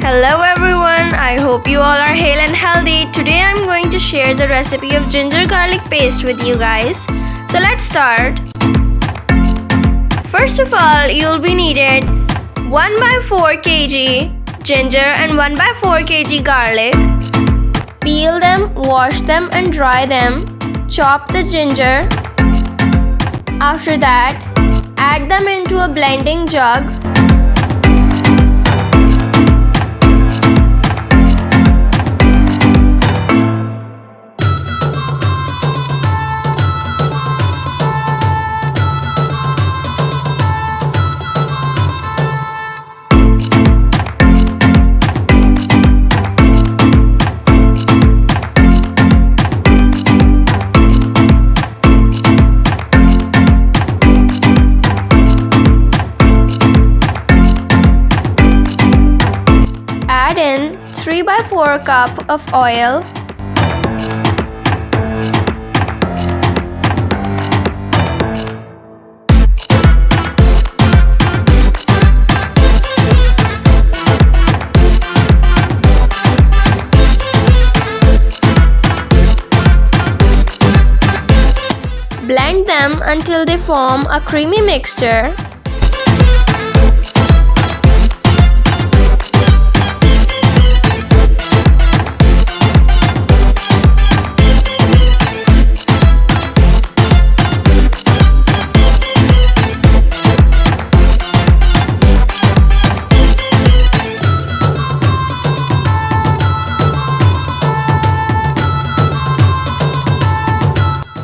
Hello everyone, I hope you all are hale and healthy. Today I'm going to share the recipe of ginger garlic paste with you guys. So let's start. First of all, you'll be needed 1/4 kg ginger and 1/4 kg garlic. Peel them, wash them and dry them. Chop the ginger. After that, add them into a blending jug. Add in 3/4 cup of oil. Blend them until they form a creamy mixture.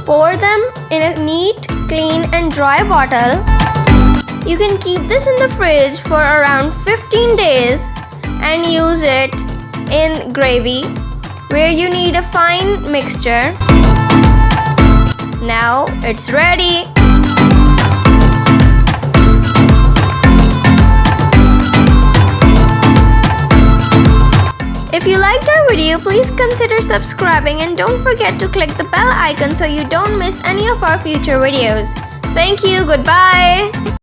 Pour them in a neat, clean and dry bottle. You can keep this in the fridge for around 15 days and use it in gravy where you need a fine mixture. Now it's ready. If you liked our video, please consider subscribing and don't forget to click the bell icon so you don't miss any of our future videos. Thank you, goodbye.